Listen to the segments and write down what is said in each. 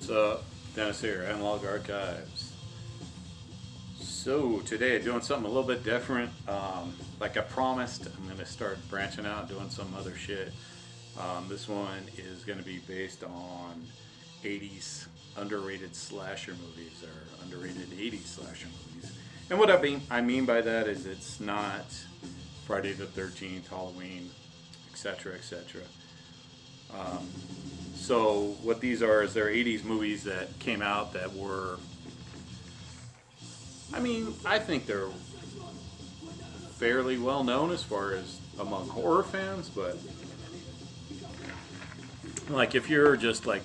So, Dennis here, Analog Archives. So, today doing something a little bit different. Like I promised, I'm going to start branching out, doing some other shit. This one is going to be based on 80s underrated slasher movies, or underrated 80s slasher movies. And what I mean by that is it's not Friday the 13th, Halloween, etc., etc. So what these are is they're 80s movies that came out that were, I think they're fairly well known as far as among horror fans, but like if you're just like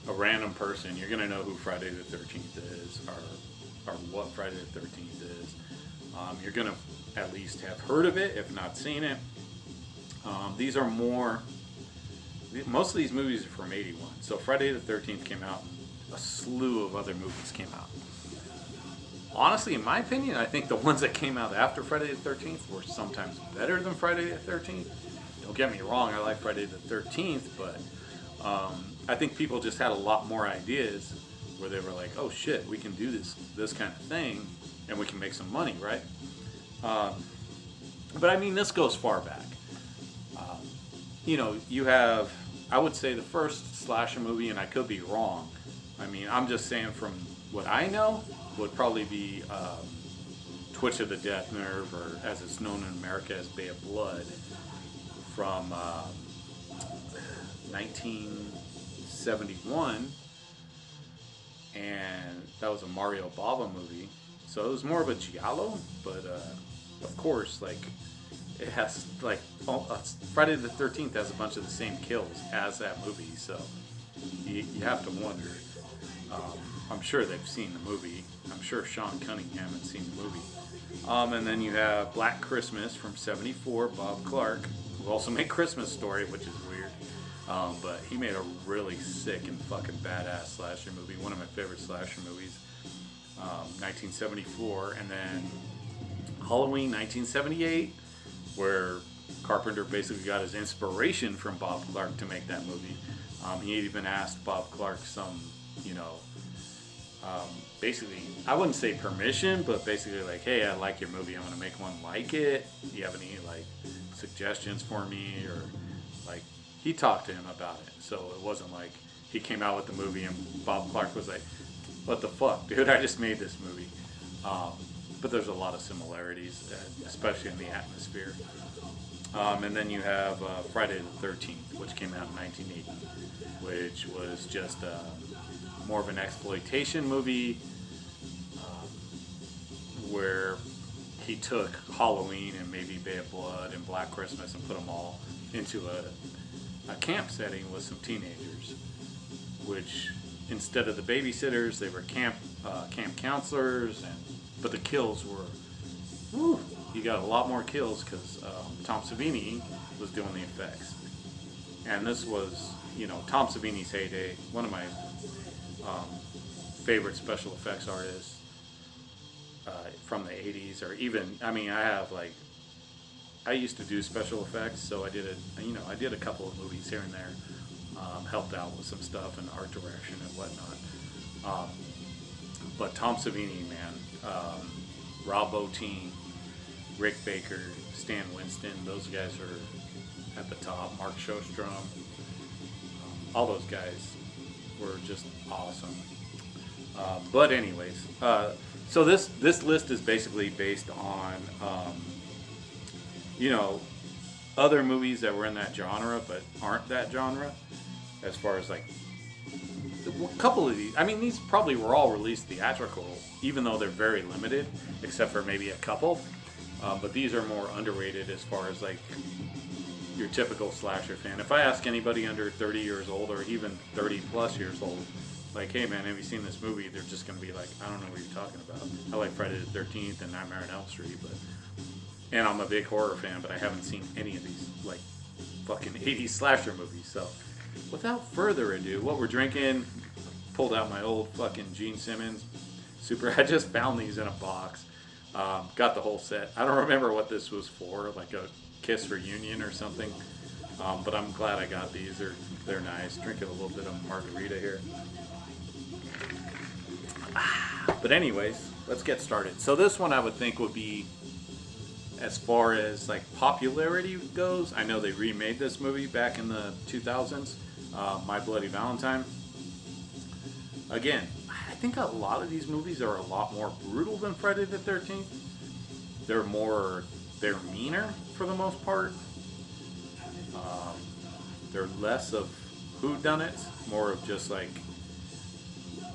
a random person, you're gonna know who Friday the 13th is, or what Friday the 13th is. You're gonna at least have heard of it, if not seen it. These are more. Most of these movies are from '81. So Friday the 13th came out. A slew of other movies came out. Honestly, in my opinion, I think the ones that came out after Friday the 13th were sometimes better than Friday the 13th. Don't get me wrong, I like Friday the 13th, but I think people just had a lot more ideas where they were like, oh shit, we can do this kind of thing and we can make some money, right? But I mean, this goes far back. You have, I would say the first slasher movie, and I could be wrong. I mean, I'm just saying from what I know, would probably be Twitch of the Death Nerve, or as it's known in America as Bay of Blood, from 1971. And that was a Mario Bava movie. So it was more of a giallo, but of course, like, it has, like, Friday the 13th has a bunch of the same kills as that movie, so you have to wonder. I'm sure they've seen the movie. I'm sure Sean Cunningham had seen the movie. And then you have Black Christmas from '74, Bob Clark, who also made Christmas Story, which is weird. But he made a really sick and fucking badass slasher movie, one of my favorite slasher movies, 1974. And then Halloween 1978, where Carpenter basically got his inspiration from Bob Clark to make that movie. He even asked Bob Clark some, basically, I wouldn't say permission, but basically like, hey, I like your movie, I want to make one like it. Do you have any like suggestions for me? Or like, he talked to him about it. So it wasn't like he came out with the movie and Bob Clark was like, what the fuck, dude, I just made this movie. But there's a lot of similarities, especially in the atmosphere. And then you have Friday the 13th, which came out in 1980, which was just more of an exploitation movie, where he took Halloween and maybe Bay of Blood and Black Christmas and put them all into a camp setting with some teenagers, which instead of the babysitters, they were camp counselors, but the kills were, whew, you got a lot more kills because Tom Savini was doing the effects. And this was, Tom Savini's heyday, one of my favorite special effects artists from the 80s, or even, I used to do special effects, so I did a couple of movies here and there, helped out with some stuff and art direction and whatnot. But Tom Savini, man, Rob Bottin, Rick Baker, Stan Winston, those guys are at the top. Mark Shostrom, all those guys were just awesome. But anyways, so this list is basically based on other movies that were in that genre but aren't that genre, as far as like a couple of these probably were all released theatrical, even though they're very limited, except for maybe a couple. But these are more underrated as far as like your typical slasher fan. If I ask anybody under 30 years old, or even 30 plus years old, like, hey man, have you seen this movie? They're just going to be like, I don't know what you're talking about. I like Friday the 13th and Nightmare on Elm Street, and I'm a big horror fan, but I haven't seen any of these like fucking 80s slasher movies. So without further ado, what we're drinking, pulled out my old fucking Gene Simmons I just found these in a box. Got the whole set. I don't remember what this was for, like a Kiss reunion or something. But I'm glad I got these. They're They're nice. Drinking a little bit of margarita here. But anyways, let's get started. So this one I would think would be, as far as like popularity goes, I know they remade this movie back in the 2000s, My Bloody Valentine. Again, I think a lot of these movies are a lot more brutal than Friday the 13th. They're meaner for the most part. They're less of whodunits, more of just like,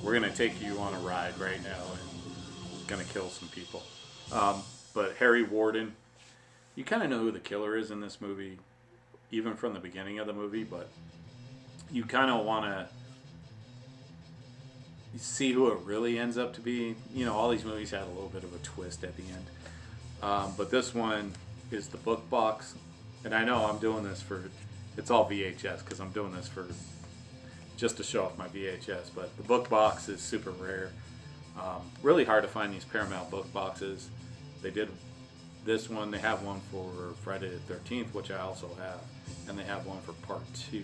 we're gonna take you on a ride right now and gonna kill some people. But Harry Warden, you kind of know who the killer is in this movie, even from the beginning of the movie, but you kind of want to see who it really ends up to be. You know, all these movies had a little bit of a twist at the end. But this one is the book box. And I know I'm doing this for, it's all VHS because I'm doing this for just to show off my VHS. But the book box is super rare. Really hard to find these Paramount book boxes. They did this one, they have one for Friday the 13th, which I also have. And they have one for part 2.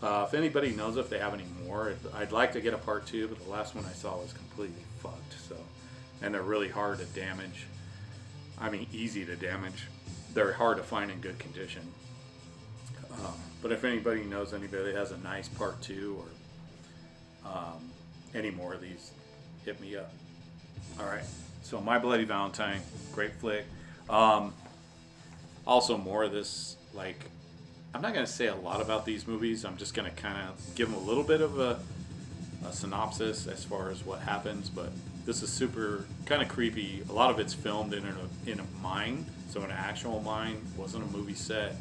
If anybody knows if they have any more, I'd like to get a part 2, but the last one I saw was completely fucked. So, and they're really hard to damage. I mean, easy to damage. They're hard to find in good condition. But if anybody knows anybody that has a nice part 2 or any more of these, hit me up. All right. So My Bloody Valentine, great flick. Also more of this, like, I'm not going to say a lot about these movies. I'm just going to kind of give them a little bit of a synopsis as far as what happens. But this is super kind of creepy. A lot of it's filmed in a mine, so an actual mine. Wasn't a movie set.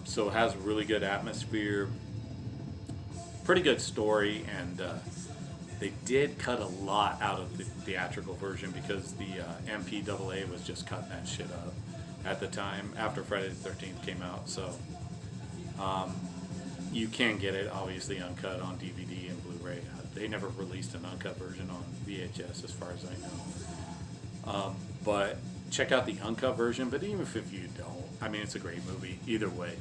So it has a really good atmosphere. Pretty good story, and they did cut a lot out of the theatrical version because the MPAA was just cutting that shit up at the time after Friday the 13th came out. So you can get it obviously uncut on DVD and Blu-ray. They never released an uncut version on VHS as far as I know. But check out the uncut version. But even if you don't, I mean, it's a great movie either way.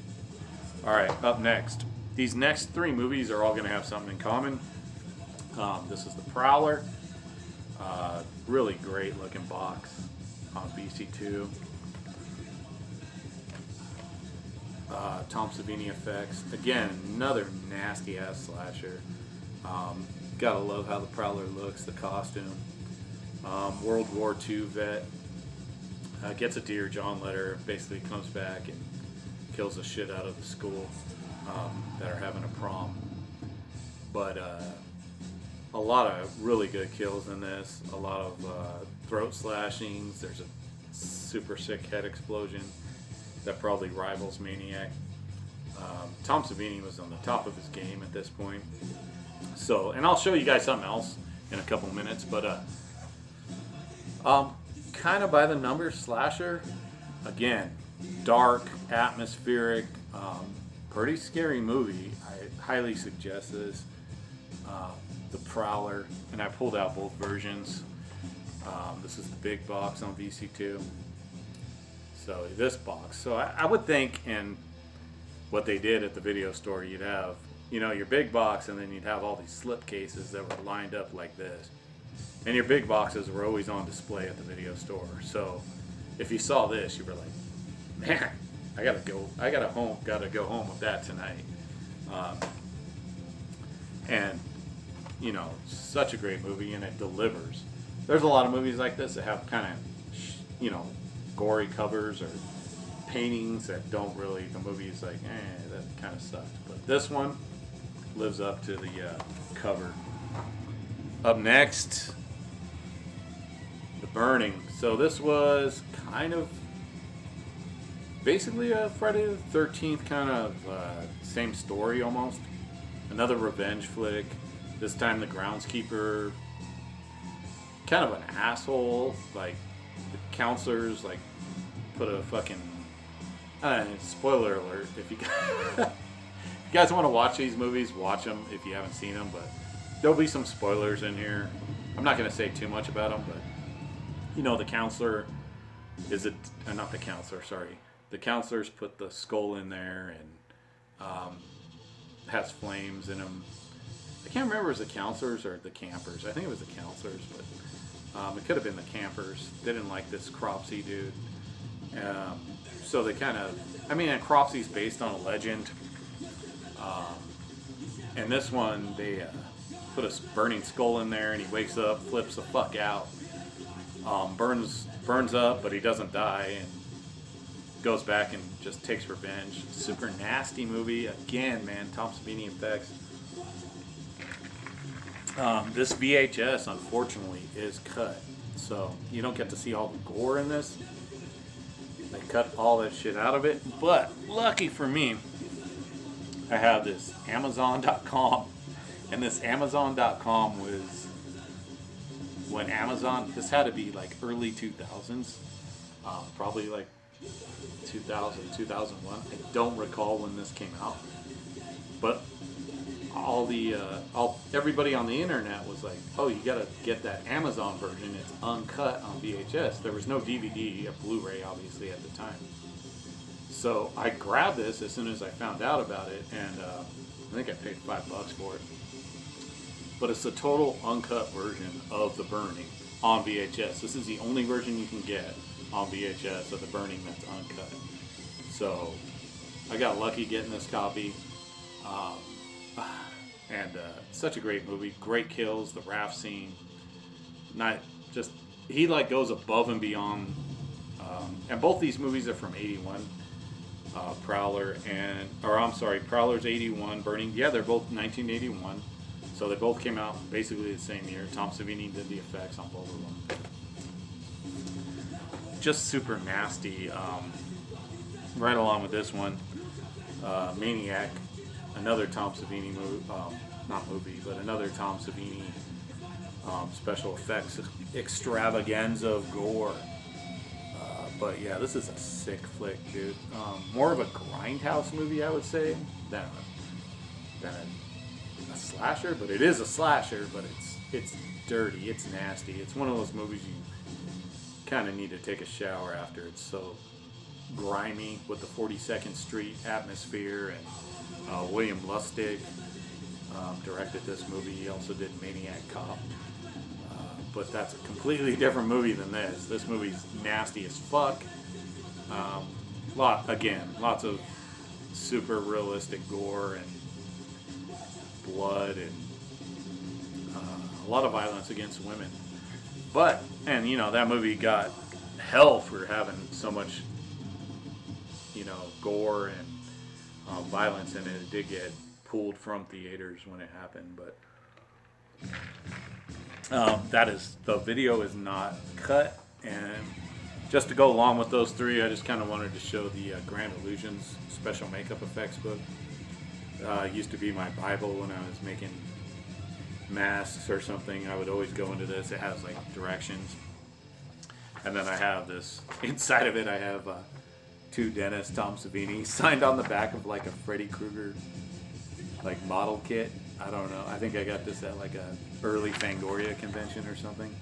All right, up next. These next 3 movies are all going to have something in common. This is The Prowler. Really great looking box on BC2. Tom Savini effects. Again, another nasty ass slasher. Gotta love how the Prowler looks, the costume. World War II vet. Gets a dear John letter, basically comes back and kills the shit out of the school that are having a prom. But a lot of really good kills in this. A lot of throat slashings. There's a super sick head explosion that probably rivals Maniac. Tom Savini was on the top of his game at this point. So, and I'll show you guys something else in a couple minutes, but kind of by the numbers slasher. Again, dark, atmospheric, pretty scary movie. I highly suggest this. The Prowler, and I pulled out both versions. This is the big box on VC2. So this box. So I would think, and what they did at the video store, you'd have, you know, your big box, and then you'd have all these slip cases that were lined up like this. And your big boxes were always on display at the video store. So if you saw this, you were like, man, I gotta go home with that tonight. And you know, such a great movie, and it delivers. There's a lot of movies like this that have kind of, you know, gory covers or paintings that don't really, the movie's like, that kind of sucked. But this one lives up to the cover. Up next, The Burning. So this was kind of basically a Friday the 13th kind of same story almost. Another revenge flick. This time the groundskeeper, kind of an asshole. Like the counselors, like put a fucking spoiler alert. If you guys want to watch these movies, watch them if you haven't seen them. But there'll be some spoilers in here. I'm not going to say too much about them, but you know, the counselor not the counselor. Sorry, the counselors put the skull in there, and has flames in them. I can't remember if it was the counselors or the campers. I think it was the counselors, but it could have been the campers. They didn't like this Cropsey dude. So they kind of, I mean, and Cropsey's based on a legend. And this one, they put a burning skull in there, and he wakes up, flips the fuck out, burns up, but he doesn't die, and goes back and just takes revenge. Super nasty movie. Again, man, Tom Savini effects. This VHS, unfortunately, is cut, so you don't get to see all the gore in this. They cut all that shit out of it, but lucky for me, I have this Amazon.com, and this Amazon.com was when Amazon, this had to be like early 2000s, probably like 2000, 2001. I don't recall when this came out, but everybody on the internet was like, oh, you gotta get that Amazon version, it's uncut on VHS. There was no DVD, a Blu-ray obviously at the time. So I grabbed this as soon as I found out about it, and I think I paid $5 for it. But it's the total uncut version of The Burning on VHS. This is the only version you can get on VHS of The Burning that's uncut. So I got lucky getting this copy. And such a great movie. Great kills, the raft scene. Not just, he like goes above and beyond. And both these movies are from 81. Prowler's 81, Burning. Yeah, they're both 1981. So they both came out basically the same year. Tom Savini did the effects on both of them. Just super nasty. Right along with this one, Maniac, another Tom Savini movie, but another Tom Savini special effects extravaganza of gore. But yeah, this is a sick flick, dude. More of a grindhouse movie, I would say, than a slasher. But it is a slasher, but it's dirty, it's nasty. It's one of those movies you kind of need to take a shower after. It's so grimy with the 42nd Street atmosphere. And William Lustig directed this movie. He also did Maniac Cop. But that's a completely different movie than this. This movie's nasty as fuck. Lots of super realistic gore and blood and a lot of violence against women. And that movie got hell for having so much, gore and violence in it. It did get pulled from theaters when it happened, but the video is not cut. And just to go along with those three, I just kind of wanted to show the Grand Illusions special makeup effects book. It used to be my Bible when I was making masks or something. I would always go into this. It has like directions. And then I have this, inside of it I have two dentists, Tom Savini, signed on the back of like a Freddy Krueger like model kit. I don't know. I think I got this at like a early Fangoria convention or something.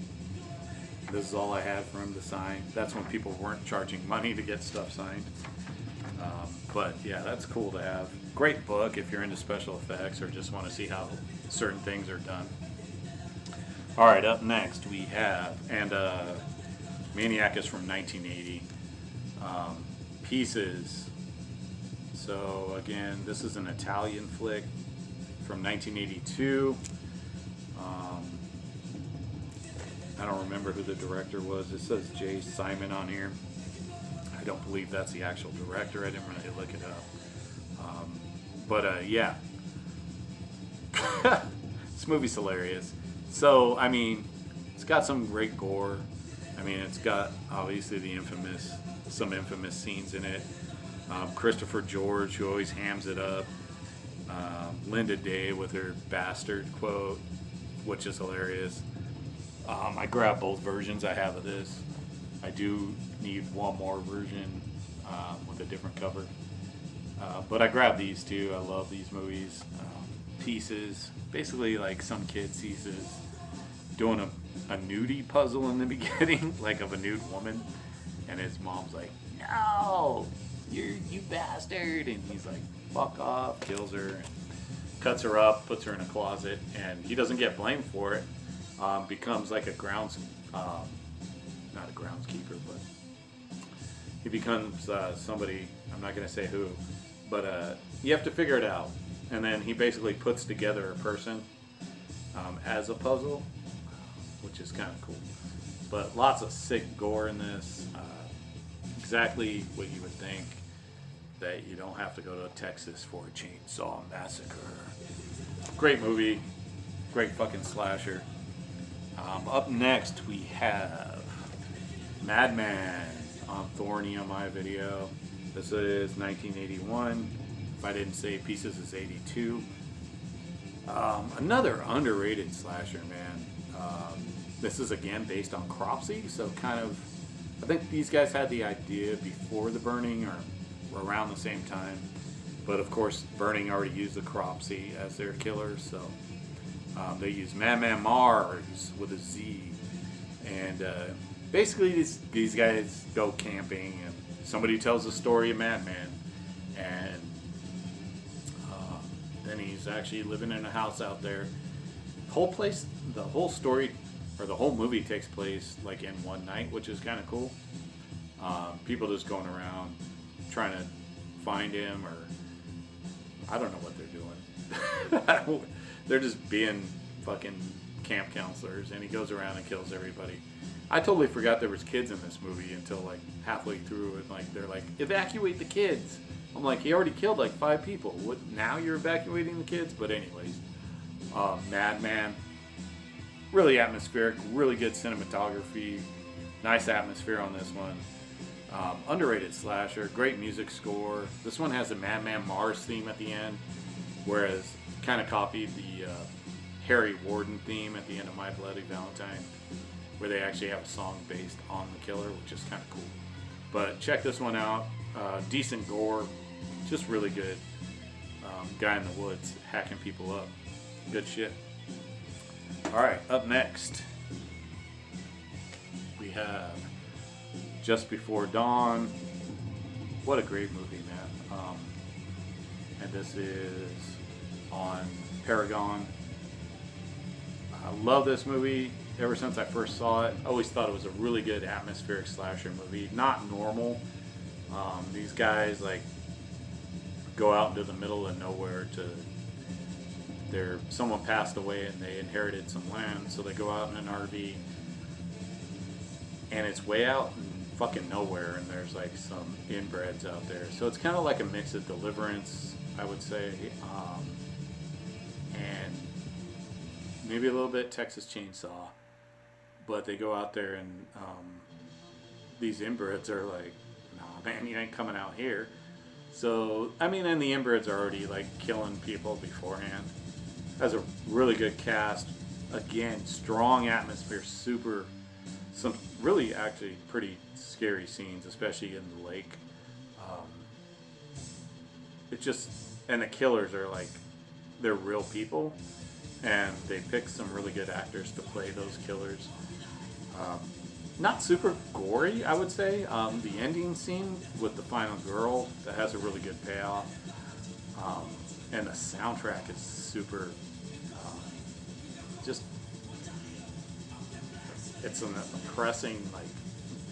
This is all I had for him to sign. That's when people weren't charging money to get stuff signed. But yeah, that's cool to have. Great book if you're into special effects or just want to see how certain things are done. All right, up next we have, and Maniac is from 1980. Pieces. So again, this is an Italian flick from 1982. I don't remember who the director was. It says Jay Simon on here. I don't believe that's the actual director. I didn't really look it up. Yeah. This movie's hilarious. So, I mean, it's got some great gore. I mean, it's got obviously some infamous scenes in it. Christopher George, who always hams it up. Linda Day with her bastard quote, which is hilarious. I grabbed both versions I have of this. I do need one more version with a different cover. But I grabbed these two. I love these movies. Pieces. Basically, like some kid sees this doing a nudie puzzle in the beginning, like of a nude woman. And his mom's like, no, you bastard. And he's like, fuck off, kills her. cuts her up, puts her in a closet, and he doesn't get blamed for it. Becomes like a not a groundskeeper, but he becomes somebody, I'm not going to say who, but you have to figure it out. And then he basically puts together a person as a puzzle, which is kind of cool. But lots of sick gore in this. Exactly what you would think, that you don't have to go to Texas for a chainsaw massacre. Great movie. Great fucking slasher. Up next we have Madman on Thorny on my video. This is 1981. If I didn't say Pieces, is 82. Another underrated slasher, man. This is again based on Cropsey, so kind of, I think these guys had the idea before the Burning or around the same time. But of course, Burning already used the Cropsey as their killer, so they use Madman Mars with a Z. And basically, these guys go camping, and somebody tells the story of Madman. And then he's actually living in a house out there. The whole story, or the whole movie takes place like in one night, which is kind of cool. People just going around trying to find him, or I don't know what they're doing. They're just being fucking camp counselors, and he goes around and kills everybody. I totally forgot there was kids in this movie until like halfway through, and like they're like, evacuate the kids. I'm like, he already killed like 5 people. What, now you're evacuating the kids? But anyways, Madman, really atmospheric, really good cinematography, nice atmosphere on this one. Underrated slasher, great music score. This one has a Madman Mars theme at the end, whereas kind of copied the Harry Warden theme at the end of My Bloody Valentine, where they actually have a song based on the killer, which is kind of cool. But check this one out. Decent gore, just really good. Guy in the woods hacking people up. Good shit. Alright, up next we have Just Before Dawn. What a great movie, man. And this is on Paragon. I love this movie. Ever since I first saw it, I always thought it was a really good atmospheric slasher movie. Not normal. These guys like go out into the middle of nowhere someone passed away and they inherited some land, so they go out in an RV, and it's way out in fucking nowhere, and there's like some inbreds out there. So it's kind of like a mix of Deliverance, I would say, and maybe a little bit Texas Chainsaw. But they go out there, and these inbreds are like, nah, man, you ain't coming out here. So, I mean, and the inbreds are already like killing people beforehand. Has a really good cast. Again, strong atmosphere, some really actually pretty scary scenes, especially in the lake. And the killers are like, they're real people, and they pick some really good actors to play those killers. Not super gory, I would say. The ending scene with the final girl, that has a really good payoff. And the soundtrack is super, it's an oppressing, like,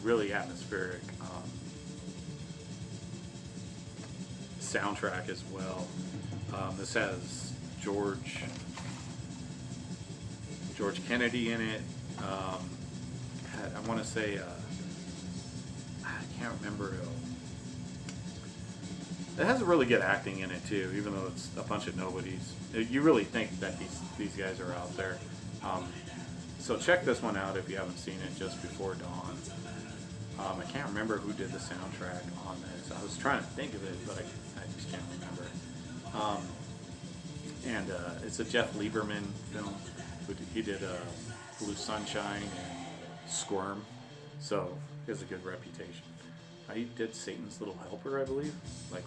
really atmospheric soundtrack as well. This has George Kennedy in it. I want to say, I can't remember. It has a really good acting in it too, even though it's a bunch of nobodies. You really think that these guys are out there. So check this one out if you haven't seen it, Just Before Dawn. I can't remember who did the soundtrack on this. I was trying to think of it, but I just can't remember. And it's a Jeff Lieberman film. He did Blue Sunshine and Squirm, so he has a good reputation. He did Satan's Little Helper, I believe. Like,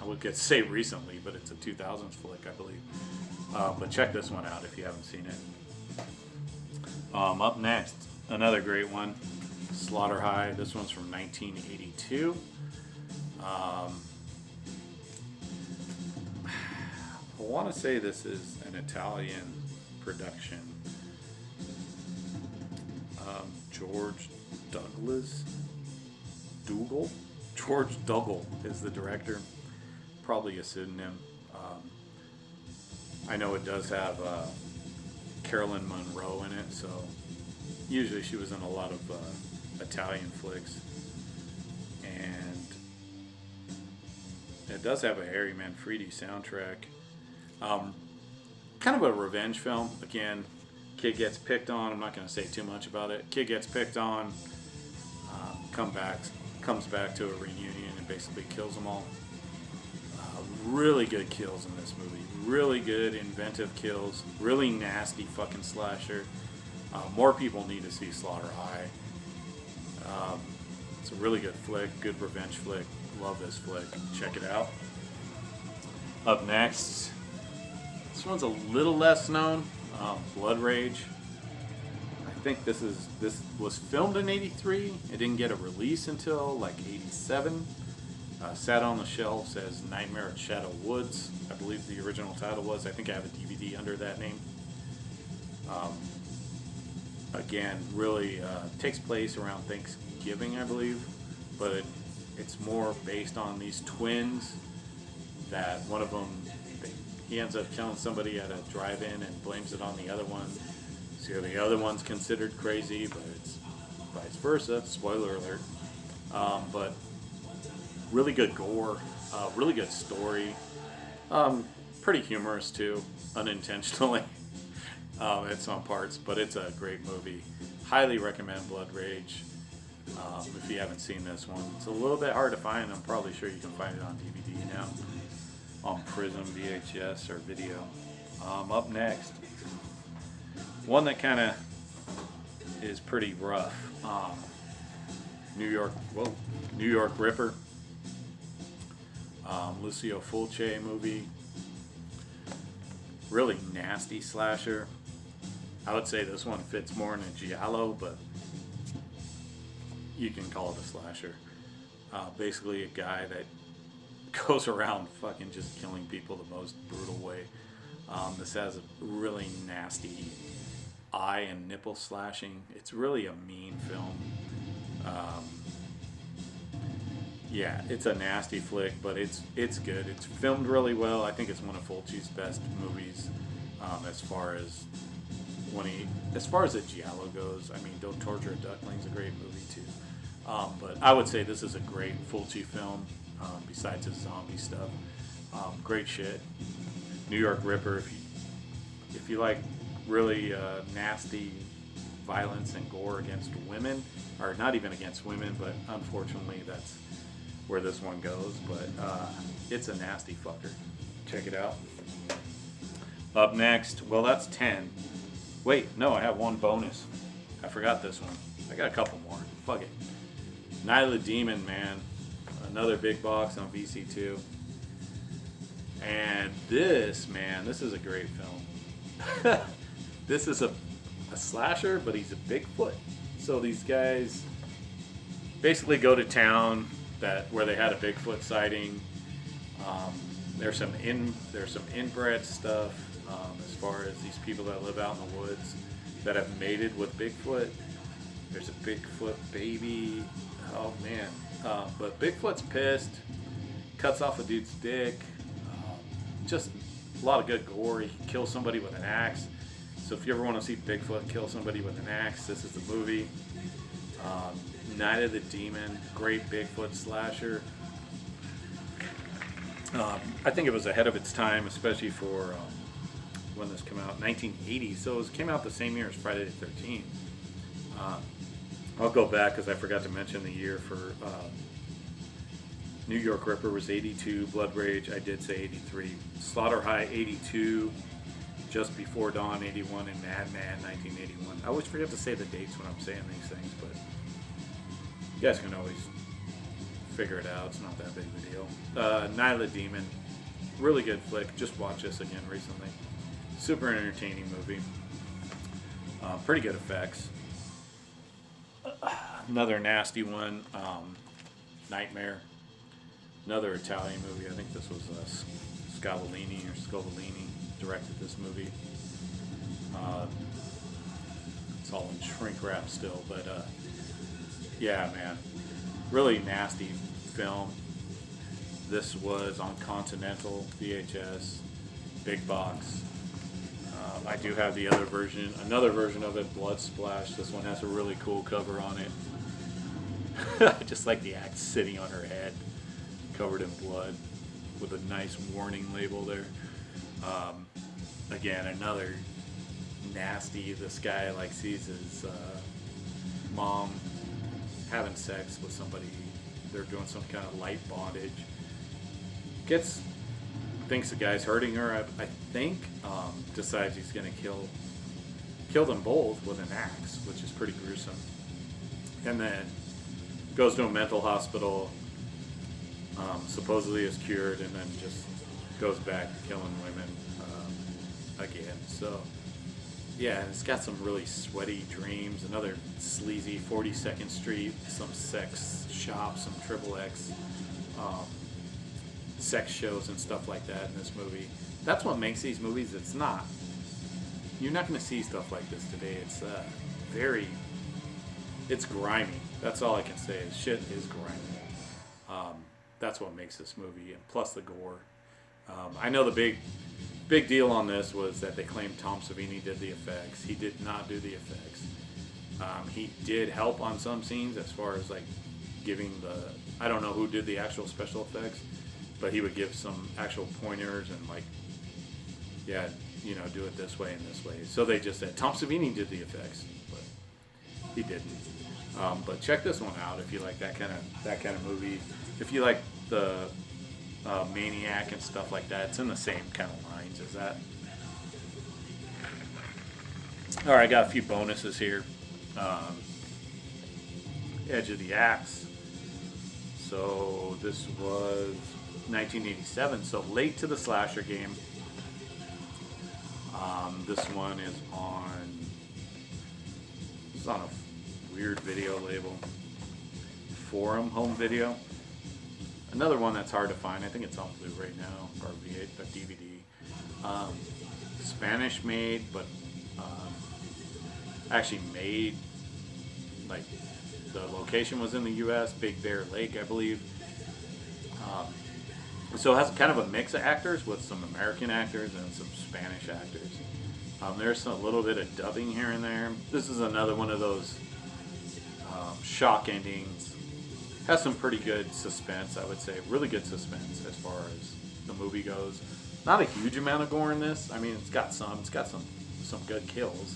I would get to say recently, but it's a 2000s flick, I believe. But check this one out if you haven't seen it. Up next, another great one, Slaughter High. This one's from 1982. I want to say this is an Italian production. George Douglas Dougal. George Dougal is the director. Probably a pseudonym. I know it does have Carolyn Monroe in it, so usually she was in a lot of Italian flicks. And it does have a Harry Manfredi soundtrack. Kind of a revenge film. Again, kid gets picked on. I'm not going to say too much about it. Kid gets picked on, comes back to a reunion and basically kills them all. Really good kills in this movie. Really good, inventive kills. Really nasty fucking slasher. More people need to see Slaughter High. It's a really good flick. Good revenge flick. Love this flick. Check it out. Up next, this one's a little less known. Blood Rage. I think this was filmed in '83. It didn't get a release until like '87. Sat on the shelves as Nightmare at Shadow Woods. I believe the original title was. I think I have a DVD under that name. Again, really takes place around Thanksgiving, I believe, but it's more based on these twins. That one of them, he ends up killing somebody at a drive-in and blames it on the other one. So the other one's considered crazy, but it's vice versa. Spoiler alert. But really good gore, really good story. Pretty humorous too, unintentionally at some parts, but it's a great movie. Highly recommend Blood Rage. If you haven't seen this one, it's a little bit hard to find. I'm probably sure you can find it on DVD now, on Prism, VHS, or video. Up next, one that kind of is pretty rough. New York Ripper. Lucio Fulci movie. Really nasty slasher. I would say this one fits more in a giallo, but you can call it a slasher. Basically a guy that goes around fucking just killing people the most brutal way. This has a really nasty eye and nipple slashing. It's really a mean film. Yeah, it's a nasty flick, but it's good. It's filmed really well. I think it's one of Fulci's best movies as far as a giallo goes. I mean, Don't Torture a Duckling's a great movie too. But I would say this is a great Fulci film. Besides his zombie stuff, great shit. New York Ripper. If you like really nasty violence and gore against women, or not even against women, but unfortunately that's where this one goes. But it's a nasty fucker. Check it out. Up next, well, that's 10. Wait, no, I have one bonus. I forgot this one. I got a couple more. Fuck it. Nyla Demon, man. Another big box on VC2. And this is a great film. This is a slasher, but he's a Bigfoot. So these guys basically go to town where they had a Bigfoot sighting. There's some inbred stuff as far as these people that live out in the woods that have mated with Bigfoot. There's a Bigfoot baby. Oh man. But Bigfoot's pissed, cuts off a dude's dick. Just a lot of good gore. He can kill somebody with an axe. So if you ever want to see Bigfoot kill somebody with an axe, this is the movie. Nyla Demon, great Bigfoot slasher. I think it was ahead of its time, especially for when this came out, 1980. So it came out the same year as Friday the 13th. I'll go back because I forgot to mention the year for New York Ripper was 82, Blood Rage, I did say 83, Slaughter High 82, Just Before Dawn 81, and Madman 1981. I always forget to say the dates when I'm saying these things, but you guys can always figure it out. It's not that big of a deal. Nyla Demon, really good flick. Just watched this again recently. Super entertaining movie. Pretty good effects. Another nasty one, Nightmare. Another Italian movie. I think this was Scovolini directed this movie. It's all in shrink wrap still, but yeah, man, really nasty film. This was on Continental VHS, big box. I do have the other version, another version of it, Blood Splash. This one has a really cool cover on it. Just like the axe sitting on her head, covered in blood, with a nice warning label there. Again, another nasty. This guy like sees his mom having sex with somebody. They're doing some kind of light bondage. Thinks the guy's hurting her. I think decides he's gonna kill them both with an axe, which is pretty gruesome. And then goes to a mental hospital. Supposedly is cured, and then just goes back to killing women again. So yeah, it's got some really sweaty dreams. Another sleazy 42nd Street, some sex shops, some XXX sex shows and stuff like that in this movie. That's what makes these movies. You're not going to see stuff like this today. It's grimy. That's all I can say. Shit is grimy. That's what makes this movie, and plus the gore. I know the big deal on this was that they claimed Tom Savini did the effects. He did not do the effects. He did help on some scenes as far as like giving I don't know who did the actual special effects, but he would give some actual pointers and like, yeah, do it this way and this way. So they just said Tom Savini did the effects, but he didn't. But check this one out if you like that kind of movie. If you like the Maniac and stuff like that, it's in the same kind of lines as that. All right, I got a few bonuses here. Edge of the Axe. So this was 1987, so late to the slasher game. This one is on a weird video label, Forum Home Video. Another one that's hard to find. I think it's on Blu-ray now, or DVD. Spanish made, but actually made, like the location was in the U.S., Big Bear Lake, I believe. So it has kind of a mix of actors with some American actors and some Spanish actors. There's a little bit of dubbing here and there. This is another one of those shock endings. Has some pretty good suspense, I would say. Really good suspense as far as the movie goes. Not a huge amount of gore in this. I mean, it's got some good kills.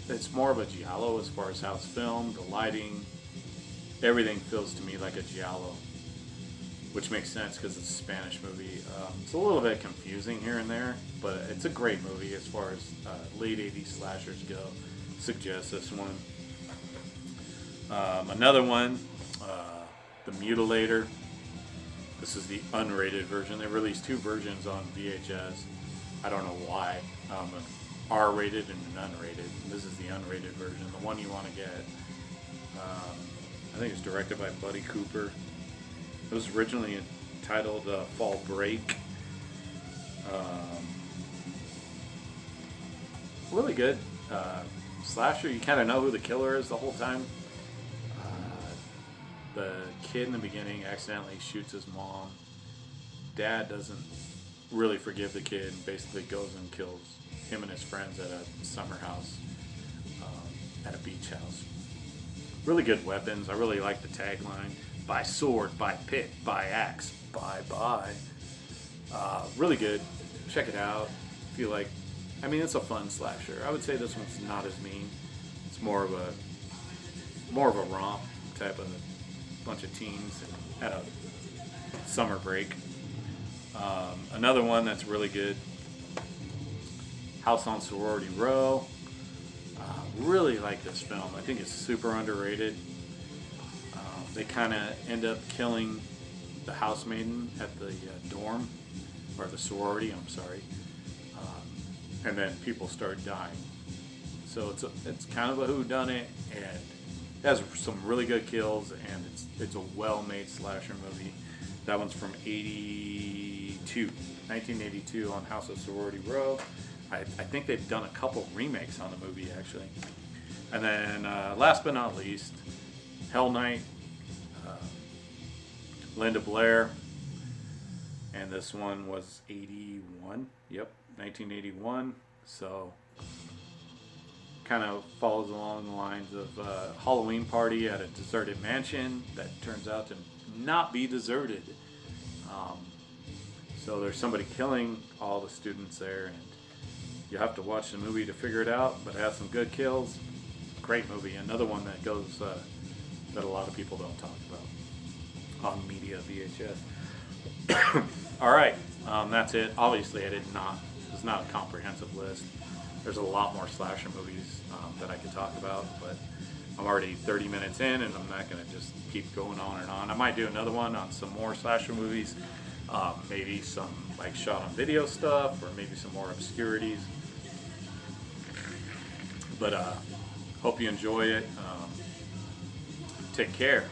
It's more of a giallo as far as how it's filmed, the lighting, everything feels to me like a giallo, which makes sense because it's a Spanish movie. It's a little bit confusing here and there, but it's a great movie as far as late 80s slashers go. Suggest this one. Another one, The Mutilator. This is the unrated version. They released two versions on VHS. I don't know why. An R-rated and an unrated. This is the unrated version, the one you want to get. I think it's directed by Buddy Cooper. It was originally titled Fall Break. Really good. Slasher, you kind of know who the killer is the whole time. The kid in the beginning accidentally shoots his mom. Dad doesn't really forgive the kid and basically goes and kills him and his friends at a summer house, at a beach house. Really good weapons. I really like the tagline. By sword, by pit, by axe, bye. Really good. Check it out. If you like, I mean, it's a fun slasher. I would say this one's not as mean. It's more of a romp type of bunch of teens at a summer break. Another one that's really good, House on Sorority Row. Really like this film. I think it's super underrated. They kind of end up killing the housemaiden at the dorm, or the sorority, I'm sorry. And then people start dying. So it's kind of a whodunit, and it has some really good kills, and it's a well-made slasher movie. That one's from 1982 on House of Sorority Row. I think they've done a couple remakes on the movie, actually. And then, last but not least, Hell Night, Linda Blair. And this one was 81. Yep, 1981. So, kind of follows along the lines of Halloween party at a deserted mansion that turns out to not be deserted. So there's somebody killing all the students there, and you have to watch the movie to figure it out, but it has some good kills. Great movie. Another one that goes that a lot of people don't talk about on media VHS. All right, that's it. Obviously, it's not a comprehensive list. There's a lot more slasher movies that I could talk about, but I'm already 30 minutes in, and I'm not going to just keep going on and on. I might do another one on some more slasher movies, maybe some like shot on video stuff, or maybe some more obscurities. But hope you enjoy it. Take care.